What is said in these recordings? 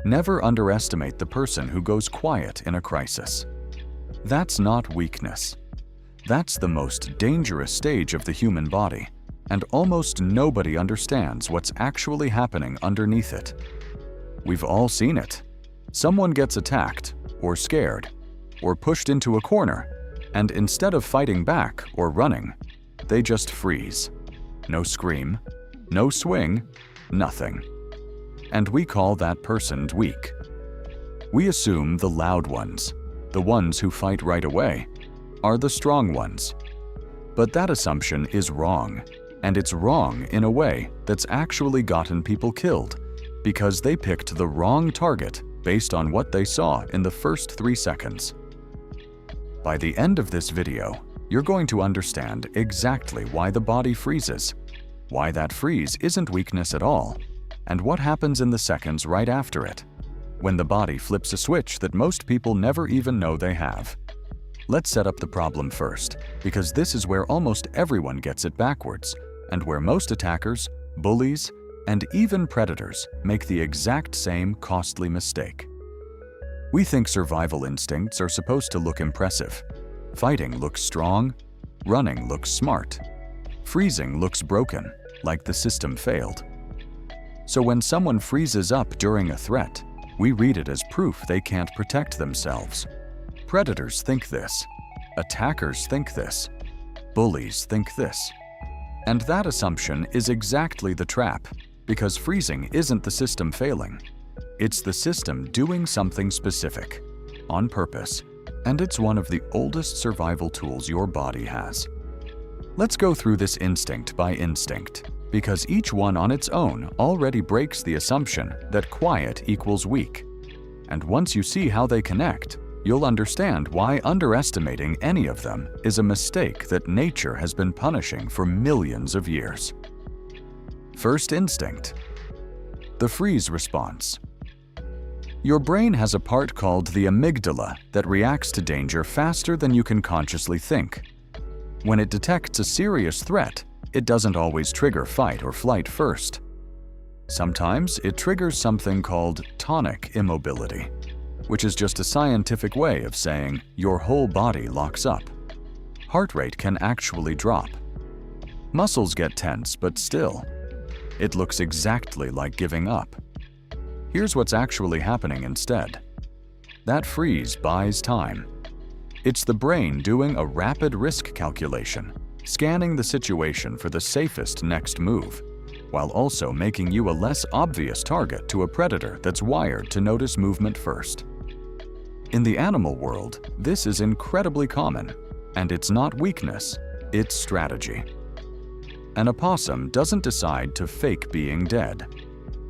Never underestimate the person who goes quiet in a crisis. That's not weakness. That's the most dangerous stage of the human body, and almost nobody understands what's actually happening underneath it. We've all seen it. Someone gets attacked, or scared, or pushed into a corner, and instead of fighting back or running, they just freeze. No scream, no swing, nothing. And we call that person weak. We assume the loud ones, the ones who fight right away, are the strong ones. But that assumption is wrong, and it's wrong in a way that's actually gotten people killed because they picked the wrong target based on what they saw in the first 3 seconds. By the end of this video, you're going to understand exactly why the body freezes, why that freeze isn't weakness at all, and what happens in the seconds right after it, when the body flips a switch that most people never even know they have. Let's set up the problem first, because this is where almost everyone gets it backwards, and where most attackers, bullies, and even predators make the exact same costly mistake. We think survival instincts are supposed to look impressive. Fighting looks strong, running looks smart, freezing looks broken, like the system failed. So when someone freezes up during a threat, we read it as proof they can't protect themselves. Predators think this, attackers think this, bullies think this. And that assumption is exactly the trap, because freezing isn't the system failing. It's the system doing something specific, on purpose, and it's one of the oldest survival tools your body has. Let's go through this instinct by instinct, because each one on its own already breaks the assumption that quiet equals weak. And once you see how they connect, you'll understand why underestimating any of them is a mistake that nature has been punishing for millions of years. First instinct: the freeze response. Your brain has a part called the amygdala that reacts to danger faster than you can consciously think. When it detects a serious threat, it doesn't always trigger fight or flight first. Sometimes it triggers something called tonic immobility, which is just a scientific way of saying your whole body locks up. Heart rate can actually drop. Muscles get tense, but still, it looks exactly like giving up. Here's what's actually happening instead. That freeze buys time. It's the brain doing a rapid risk calculation, scanning the situation for the safest next move, while also making you a less obvious target to a predator that's wired to notice movement first. In the animal world, this is incredibly common, and it's not weakness, it's strategy. An opossum doesn't decide to fake being dead.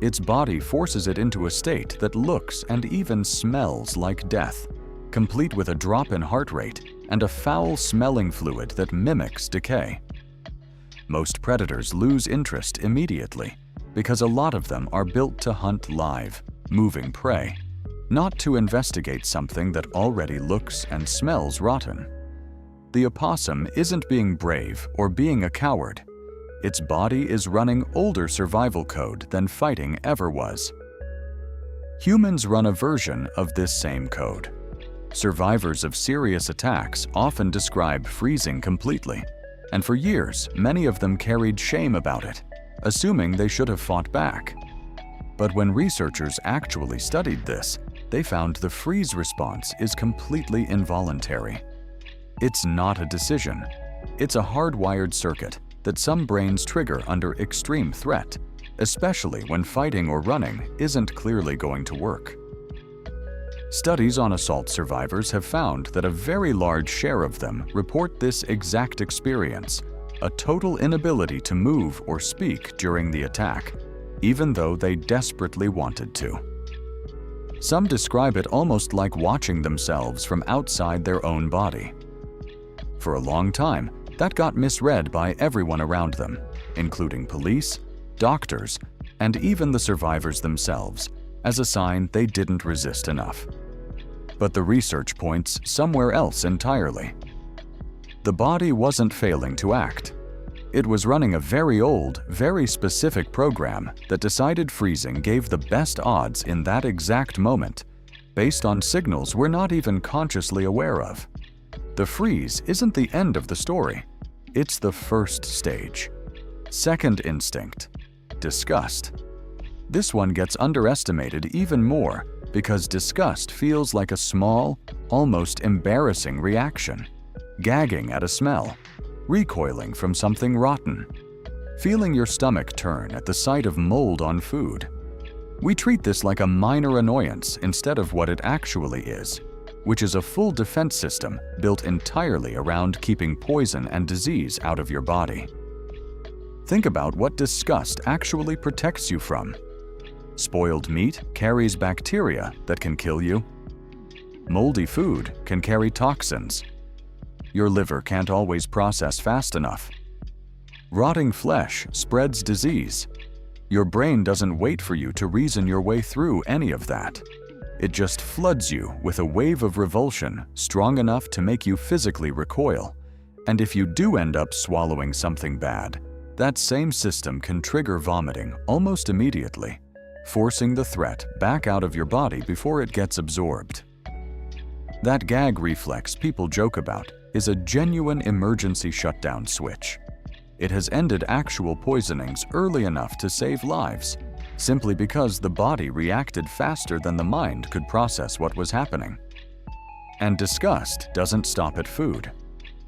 Its body forces it into a state that looks and even smells like death, complete with a drop in heart rate and a foul-smelling fluid that mimics decay. Most predators lose interest immediately because a lot of them are built to hunt live, moving prey, not to investigate something that already looks and smells rotten. The opossum isn't being brave or being a coward. Its body is running older survival code than fighting ever was. Humans run a version of this same code. Survivors of serious attacks often describe freezing completely, and for years, many of them carried shame about it, assuming they should have fought back. But when researchers actually studied this, they found the freeze response is completely involuntary. It's not a decision. It's a hardwired circuit that some brains trigger under extreme threat, especially when fighting or running isn't clearly going to work. Studies on assault survivors have found that a very large share of them report this exact experience, a total inability to move or speak during the attack, even though they desperately wanted to. Some describe it almost like watching themselves from outside their own body. For a long time, that got misread by everyone around them, including police, doctors, and even the survivors themselves, as a sign they didn't resist enough. But the research points somewhere else entirely. The body wasn't failing to act. It was running a very old, very specific program that decided freezing gave the best odds in that exact moment, based on signals we're not even consciously aware of. The freeze isn't the end of the story. It's the first stage. Second instinct, disgust. This one gets underestimated even more because disgust feels like a small, almost embarrassing reaction. Gagging at a smell, recoiling from something rotten, feeling your stomach turn at the sight of mold on food. We treat this like a minor annoyance instead of what it actually is, which is a full defense system built entirely around keeping poison and disease out of your body. Think about what disgust actually protects you from. Spoiled meat carries bacteria that can kill you. Moldy food can carry toxins. Your liver can't always process fast enough. Rotting flesh spreads disease. Your brain doesn't wait for you to reason your way through any of that. It just floods you with a wave of revulsion strong enough to make you physically recoil. And if you do end up swallowing something bad, that same system can trigger vomiting almost immediately, forcing the threat back out of your body before it gets absorbed. That gag reflex people joke about is a genuine emergency shutdown switch. It has ended actual poisonings early enough to save lives, simply because the body reacted faster than the mind could process what was happening. And disgust doesn't stop at food.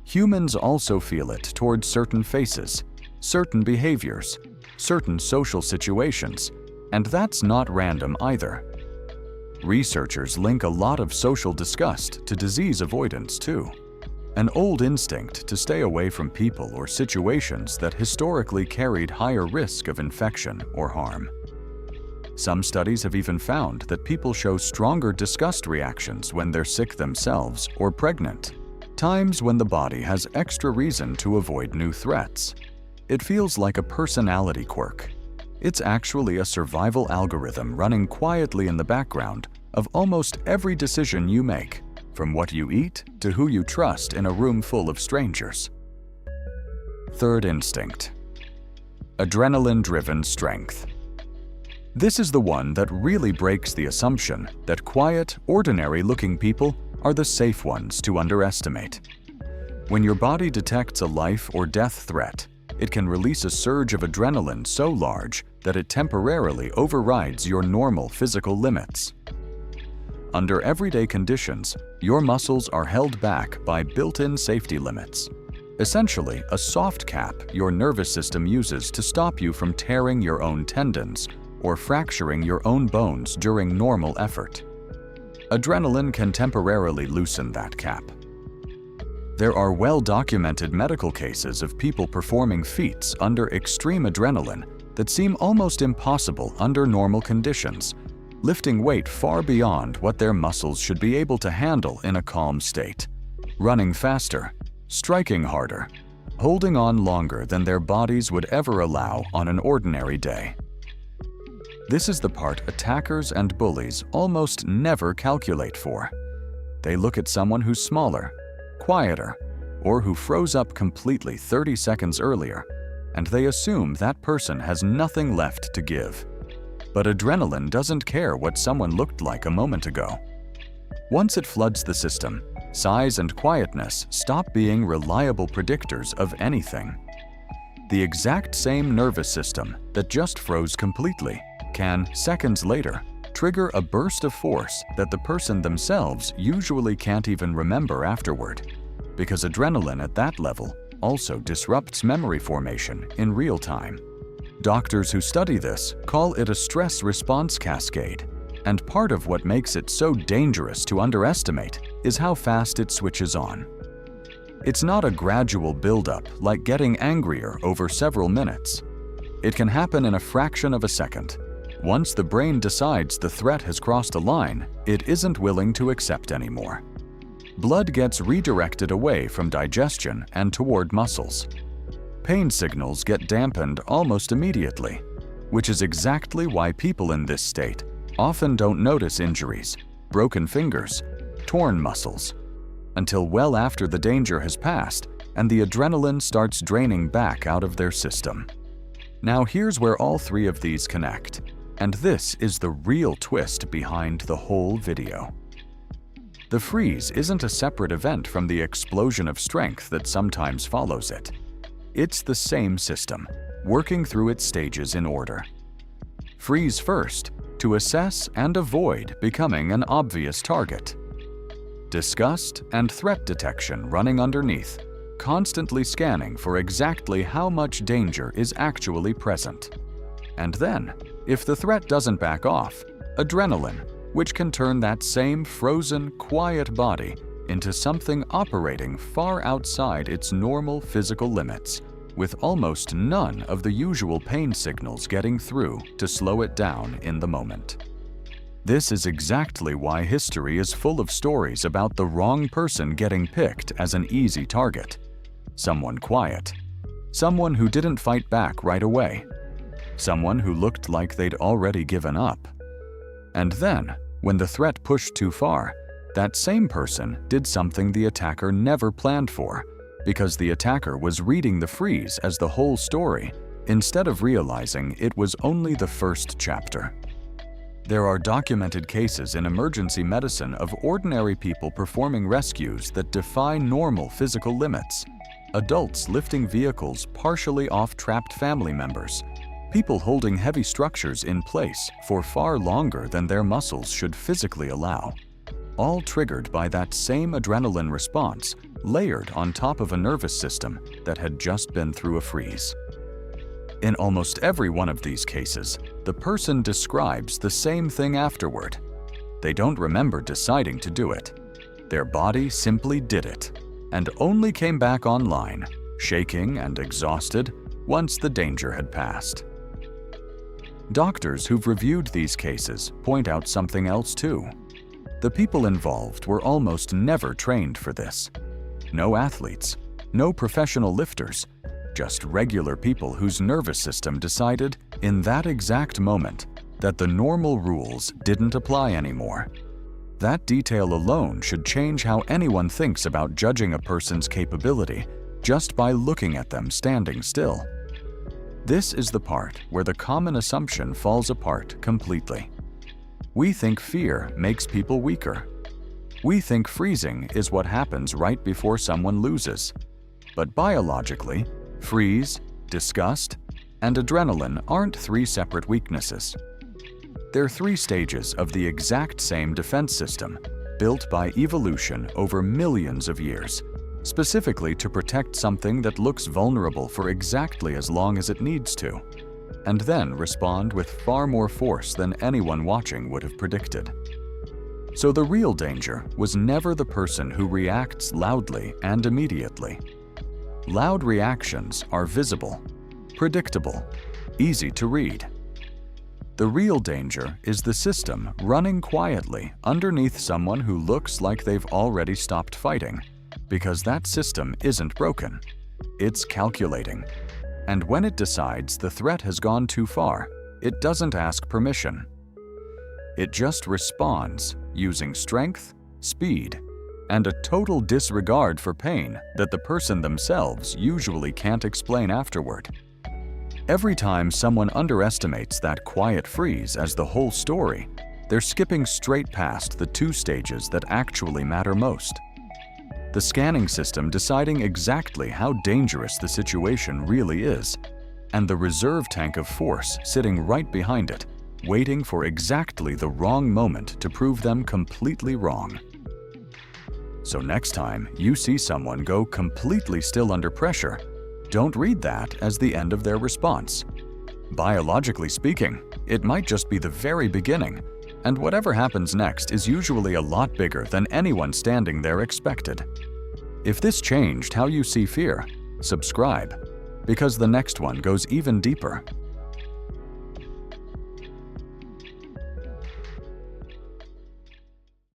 Humans also feel it towards certain faces, certain behaviors, certain social situations, and that's not random either. Researchers link a lot of social disgust to disease avoidance too. An old instinct to stay away from people or situations that historically carried higher risk of infection or harm. Some studies have even found that people show stronger disgust reactions when they're sick themselves or pregnant, times when the body has extra reason to avoid new threats. It feels like a personality quirk. It's actually a survival algorithm running quietly in the background of almost every decision you make, from what you eat to who you trust in a room full of strangers. Third instinct, adrenaline-driven strength. This is the one that really breaks the assumption that quiet, ordinary-looking people are the safe ones to underestimate. When your body detects a life or death threat, it can release a surge of adrenaline so large that it temporarily overrides your normal physical limits. Under everyday conditions, your muscles are held back by built-in safety limits. Essentially, a soft cap your nervous system uses to stop you from tearing your own tendons or fracturing your own bones during normal effort. Adrenaline can temporarily loosen that cap. There are well-documented medical cases of people performing feats under extreme adrenaline that seem almost impossible under normal conditions, lifting weight far beyond what their muscles should be able to handle in a calm state, running faster, striking harder, holding on longer than their bodies would ever allow on an ordinary day. This is the part attackers and bullies almost never calculate for. They look at someone who's smaller, quieter, or who froze up completely 30 seconds earlier, and they assume that person has nothing left to give. But adrenaline doesn't care what someone looked like a moment ago. Once it floods the system, size and quietness stop being reliable predictors of anything. The exact same nervous system that just froze completely can, seconds later, trigger a burst of force that the person themselves usually can't even remember afterward, because adrenaline at that level also disrupts memory formation in real time. Doctors who study this call it a stress response cascade, and part of what makes it so dangerous to underestimate is how fast it switches on. It's not a gradual buildup like getting angrier over several minutes. It can happen in a fraction of a second. Once the brain decides the threat has crossed a line, it isn't willing to accept anymore. Blood gets redirected away from digestion and toward muscles. Pain signals get dampened almost immediately, which is exactly why people in this state often don't notice injuries, broken fingers, torn muscles, until well after the danger has passed and the adrenaline starts draining back out of their system. Now here's where all three of these connect, and this is the real twist behind the whole video. The freeze isn't a separate event from the explosion of strength that sometimes follows it. It's the same system, working through its stages in order. Freeze first, to assess and avoid becoming an obvious target. Disgust and threat detection running underneath, constantly scanning for exactly how much danger is actually present. And then, if the threat doesn't back off, adrenaline, which can turn that same frozen, quiet body into something operating far outside its normal physical limits, with almost none of the usual pain signals getting through to slow it down in the moment. This is exactly why history is full of stories about the wrong person getting picked as an easy target. Someone quiet, someone who didn't fight back right away, someone who looked like they'd already given up. And then, when the threat pushed too far, that same person did something the attacker never planned for, because the attacker was reading the freeze as the whole story, instead of realizing it was only the first chapter. There are documented cases in emergency medicine of ordinary people performing rescues that defy normal physical limits. Adults lifting vehicles partially off trapped family members. People holding heavy structures in place for far longer than their muscles should physically allow. All triggered by that same adrenaline response, layered on top of a nervous system that had just been through a freeze. In almost every one of these cases, the person describes the same thing afterward. They don't remember deciding to do it. Their body simply did it, and only came back online, shaking and exhausted, once the danger had passed. Doctors who've reviewed these cases point out something else too. The people involved were almost never trained for this. No athletes, no professional lifters, just regular people whose nervous system decided in that exact moment that the normal rules didn't apply anymore. That detail alone should change how anyone thinks about judging a person's capability just by looking at them standing still. This is the part where the common assumption falls apart completely. We think fear makes people weaker. We think freezing is what happens right before someone loses. But biologically, freeze, disgust, and adrenaline aren't three separate weaknesses. They're three stages of the exact same defense system, built by evolution over millions of years, specifically to protect something that looks vulnerable for exactly as long as it needs to, and then respond with far more force than anyone watching would have predicted. So the real danger was never the person who reacts loudly and immediately. Loud reactions are visible, predictable, easy to read. The real danger is the system running quietly underneath someone who looks like they've already stopped fighting, because that system isn't broken. It's calculating. And when it decides the threat has gone too far, it doesn't ask permission. It just responds using strength, speed, and a total disregard for pain that the person themselves usually can't explain afterward. Every time someone underestimates that quiet freeze as the whole story, they're skipping straight past the two stages that actually matter most. The scanning system deciding exactly how dangerous the situation really is, and the reserve tank of force sitting right behind it, waiting for exactly the wrong moment to prove them completely wrong. So next time you see someone go completely still under pressure, don't read that as the end of their response. Biologically speaking, it might just be the very beginning, and whatever happens next is usually a lot bigger than anyone standing there expected. If this changed how you see fear, subscribe, because the next one goes even deeper